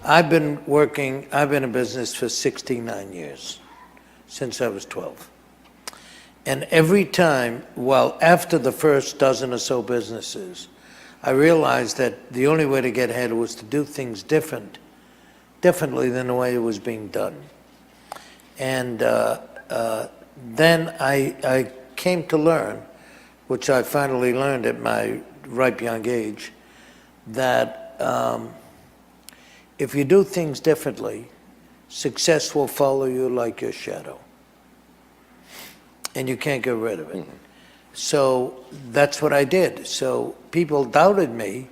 I've been in business for 69 years, since I was 12. And every time, well, after the first dozen or so businesses, I realized that the only way to get ahead was to do things differently than the way it was being done. And then I came to learn, which I finally learned at my ripe young age, that if you do things differently, success will follow you like your shadow. And you can't get rid of it. Mm-hmm. So that's what I did. So people doubted me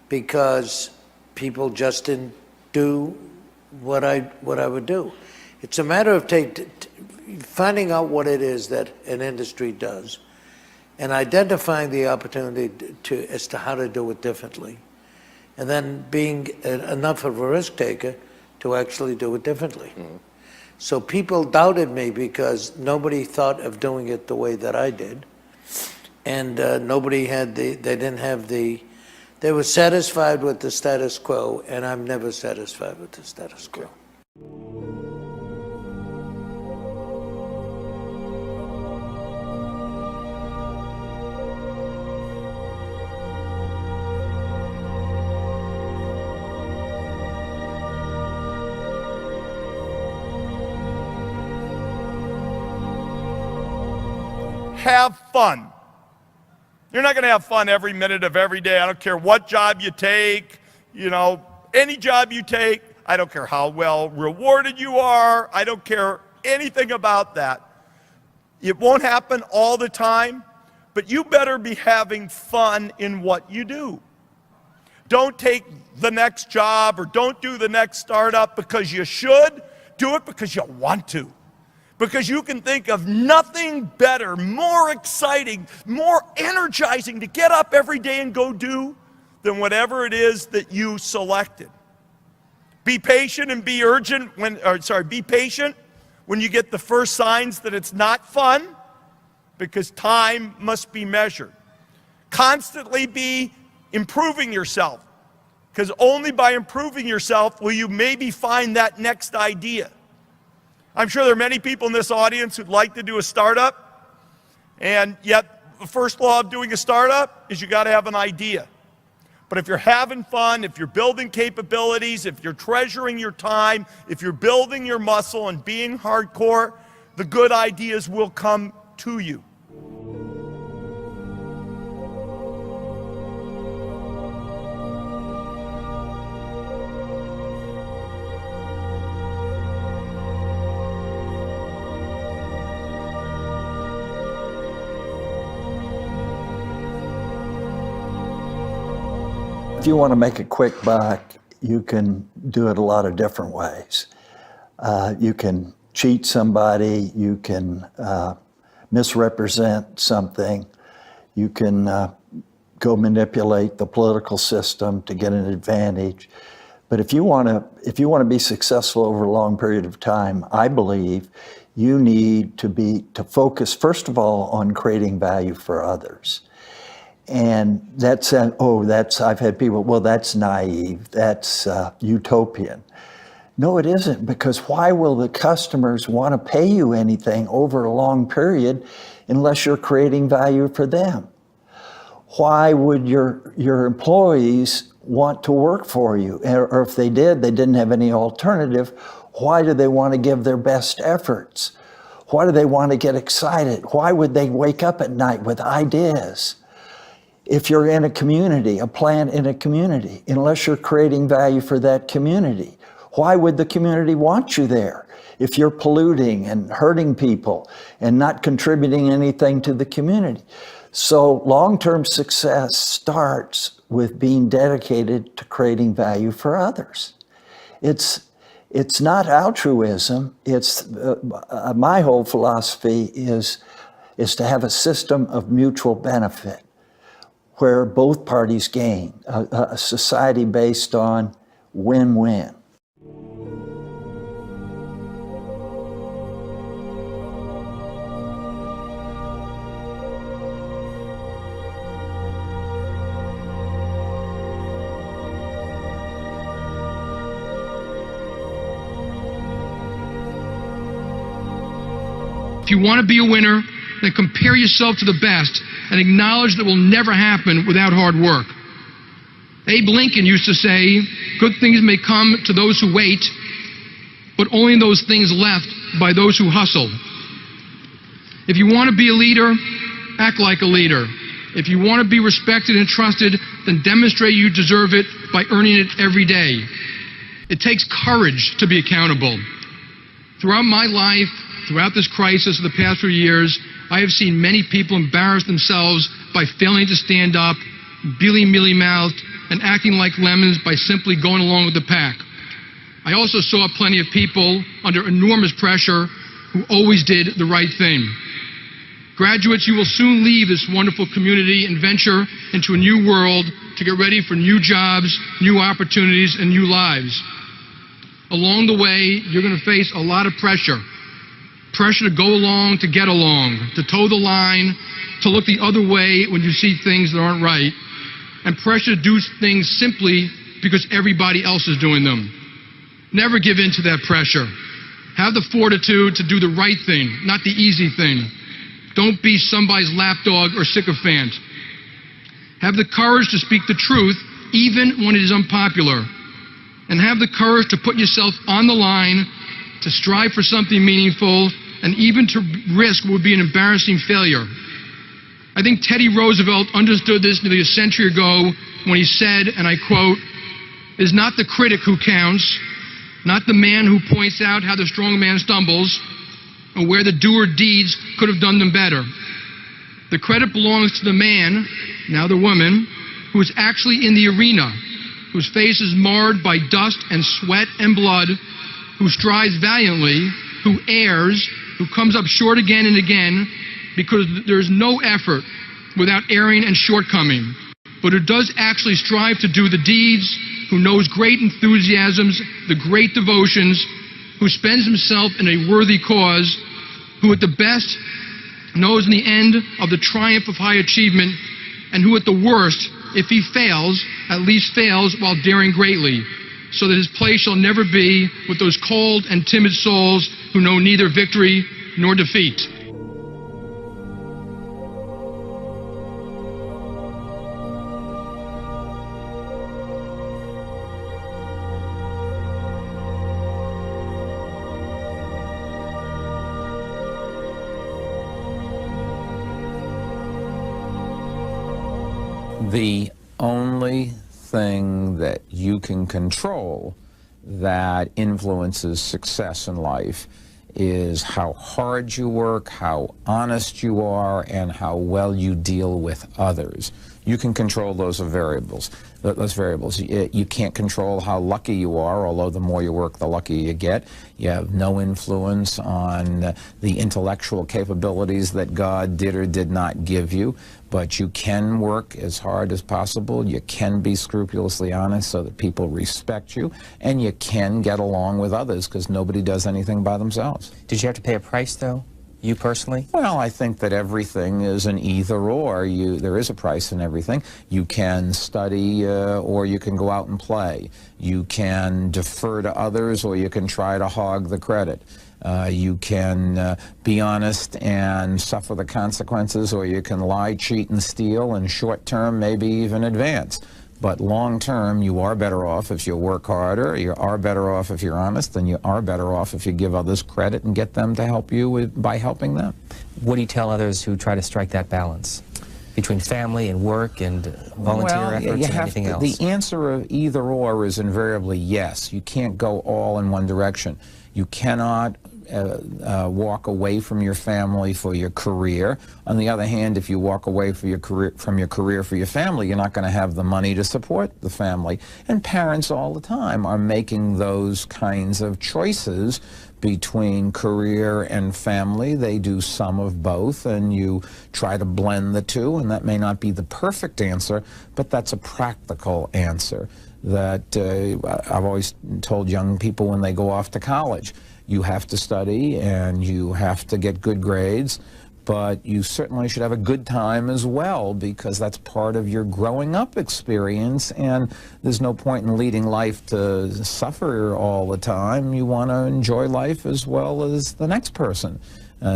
because people just didn't do what I would do. It's a matter of finding out what it is that an industry does and identifying the opportunity as to how to do it differently, and then being enough of a risk taker to actually do it differently. Mm-hmm. So people doubted me because nobody thought of doing it the way that I did. And nobody had they were satisfied with the status quo, and I'm never satisfied with the status quo. Have fun. You're not going to have fun every minute of every day. I don't care what job you take, any job you take. I don't care how well rewarded you are. I don't care anything about that. It won't happen all the time, but you better be having fun in what you do. Don't take the next job or don't do the next startup because you should. Do it because you want to. Because you can think of nothing better, more exciting, more energizing to get up every day and go do than whatever it is that you selected. Be patient and be be patient when you get the first signs that it's not fun, because time must be measured. Constantly be improving yourself, because only by improving yourself will you maybe find that next idea. I'm sure there are many people in this audience who'd like to do a startup, and yet the first law of doing a startup is you got to have an idea. But if you're having fun, if you're building capabilities, if you're treasuring your time, if you're building your muscle and being hardcore, the good ideas will come to you. If you want to make a quick buck, you can do it a lot of different ways. You can cheat somebody, you can misrepresent something, you can go manipulate the political system to get an advantage. But if you want to be successful over a long period of time, I believe you need to focus first of all on creating value for others. And I've had people, well, that's naive, that's utopian. No, it isn't, because why will the customers want to pay you anything over a long period unless you're creating value for them? Why would your employees want to work for you? Or if they didn't have any alternative, why do they want to give their best efforts? Why do they want to get excited? Why would they wake up at night with ideas? If you're in a community, a plant in a community, unless you're creating value for that community, why would the community want you there? If you're polluting and hurting people and not contributing anything to the community. So long-term success starts with being dedicated to creating value for others. It's not altruism. It's my whole philosophy is to have a system of mutual benefit, where both parties gain, a society based on win-win. you want to be a winner, then compare yourself to the best and acknowledge that it will never happen without hard work. Abe Lincoln used to say, good things may come to those who wait, but only those things left by those who hustle. If you want to be a leader, act like a leader. If you want to be respected and trusted, then demonstrate you deserve it by earning it every day. It takes courage to be accountable. Throughout my life, throughout this crisis of the past few years, I have seen many people embarrass themselves by failing to stand up, being mealy-mouthed, and acting like lemons by simply going along with the pack. I also saw plenty of people under enormous pressure who always did the right thing. Graduates, you will soon leave this wonderful community and venture into a new world to get ready for new jobs, new opportunities, and new lives. Along the way, you're going to face a lot of pressure. Pressure to go along, to get along, to toe the line, to look the other way when you see things that aren't right, and pressure to do things simply because everybody else is doing them. Never give in to that pressure. Have the fortitude to do the right thing, not the easy thing. Don't be somebody's lapdog or sycophant. Have the courage to speak the truth, even when it is unpopular. And have the courage to put yourself on the line, to strive for something meaningful, and even to risk what would be an embarrassing failure. I think Teddy Roosevelt understood this nearly a century ago when he said, and I quote, "It is not the critic who counts, not the man who points out how the strong man stumbles, or where the doer deeds could have done them better. The credit belongs to the man, now the woman, who is actually in the arena, whose face is marred by dust and sweat and blood, who strives valiantly, who errs, who comes up short again and again, because there is no effort without erring and shortcoming, but who does actually strive to do the deeds, who knows great enthusiasms, the great devotions, who spends himself in a worthy cause, who at the best knows in the end of the triumph of high achievement, and who at the worst, if he fails, at least fails while daring greatly, so that his place shall never be with those cold and timid souls who know neither victory nor defeat." The only thing that you can control that influences success in life is how hard you work, how honest you are, and how well you deal with others. You can control those variables. You can't control how lucky you are, although the more you work, the luckier you get. You have no influence on the intellectual capabilities that God did or did not give you, but you can work as hard as possible. You can be scrupulously honest so that people respect you, and you can get along with others because nobody does anything by themselves. Did you have to pay a price, though? You personally? Well, I think that everything is an either-or. There is a price in everything. You can study or you can go out and play. You can defer to others or you can try to hog the credit. You can be honest and suffer the consequences, or you can lie, cheat, and steal, and short-term, maybe even advance. But long-term, you are better off if you work harder, you are better off if you're honest, and you are better off if you give others credit and get them to help you by helping them. What do you tell others who try to strike that balance between family and work and volunteer efforts and anything else? The answer of either-or is invariably yes. You can't go all in one direction. You cannot walk away from your family for your career. On the other hand, if you walk away from your career for your family, you're not going to have the money to support the family. And parents all the time are making those kinds of choices between career and family. They do some of both, and you try to blend the two, and that may not be the perfect answer, but that's a practical answer that I've always told young people when they go off to college. You have to study and you have to get good grades, but you certainly should have a good time as well, because that's part of your growing up experience, and there's no point in leading life to suffer all the time. You want to enjoy life as well as the next person.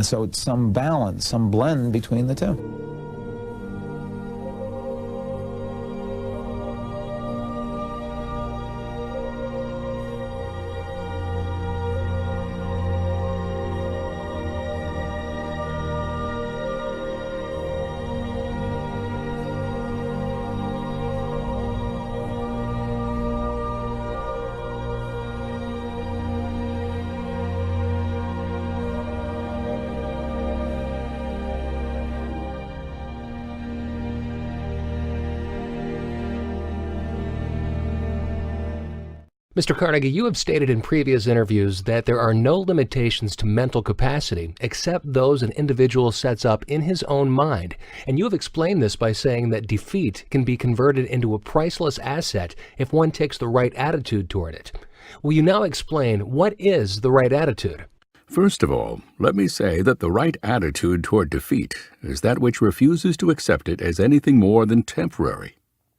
So it's some balance, some blend between the two. Mr. Carnegie, you have stated in previous interviews that there are no limitations to mental capacity except those an individual sets up in his own mind. And you have explained this by saying that defeat can be converted into a priceless asset if one takes the right attitude toward it. Will you now explain what is the right attitude? First of all, let me say that the right attitude toward defeat is that which refuses to accept it as anything more than temporary.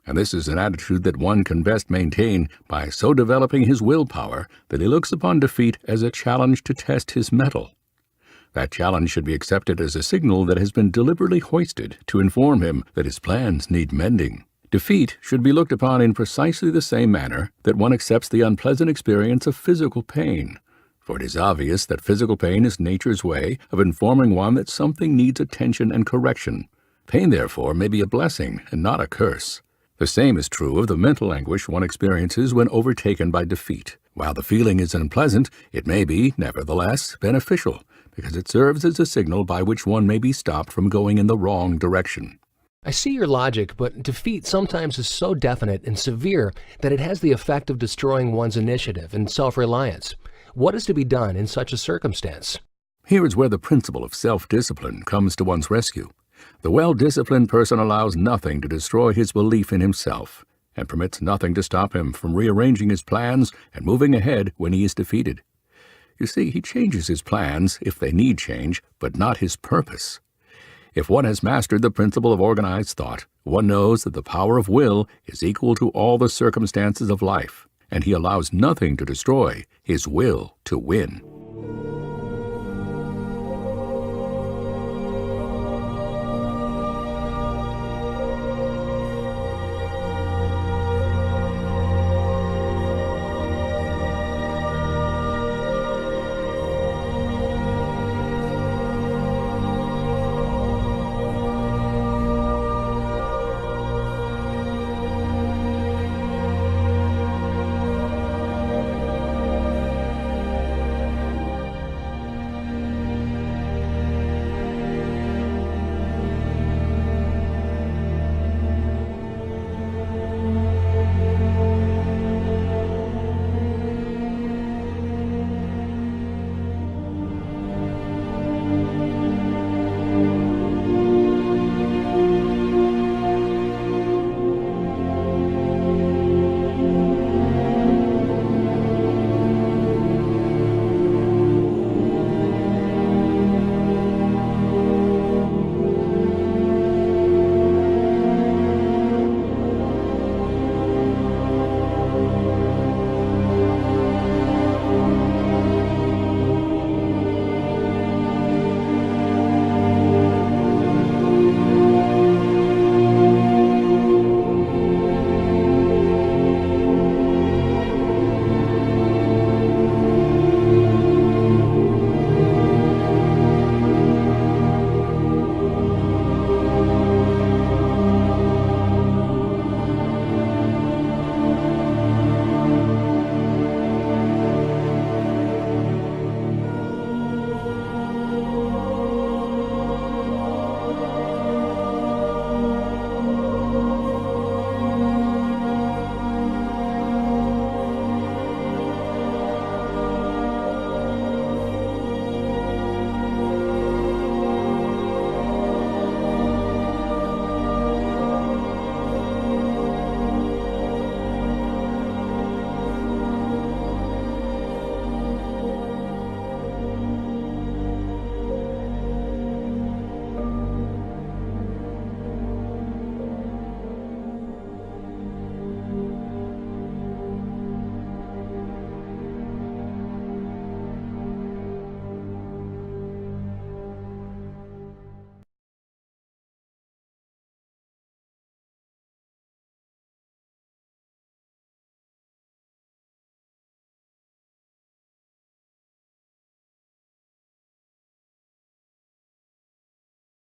And this is an attitude that one can best maintain by so developing his willpower that he looks upon defeat as a challenge to test his mettle. That challenge should be accepted as a signal that has been deliberately hoisted to inform him that his plans need mending. Defeat should be looked upon in precisely the same manner that one accepts the unpleasant experience of physical pain, for it is obvious that physical pain is nature's way of informing one that something needs attention and correction. Pain, therefore, may be a blessing and not a curse. The same is true of the mental anguish one experiences when overtaken by defeat. While the feeling is unpleasant, it may be, nevertheless, beneficial, because it serves as a signal by which one may be stopped from going in the wrong direction. I see your logic, but defeat sometimes is so definite and severe that it has the effect of destroying one's initiative and self-reliance. What is to be done in such a circumstance? Here is where the principle of self-discipline comes to one's rescue. The well-disciplined person allows nothing to destroy his belief in himself, and permits nothing to stop him from rearranging his plans and moving ahead when he is defeated. You see, he changes his plans if they need change, but not his purpose. If one has mastered the principle of organized thought, one knows that the power of will is equal to all the circumstances of life, and he allows nothing to destroy his will to win.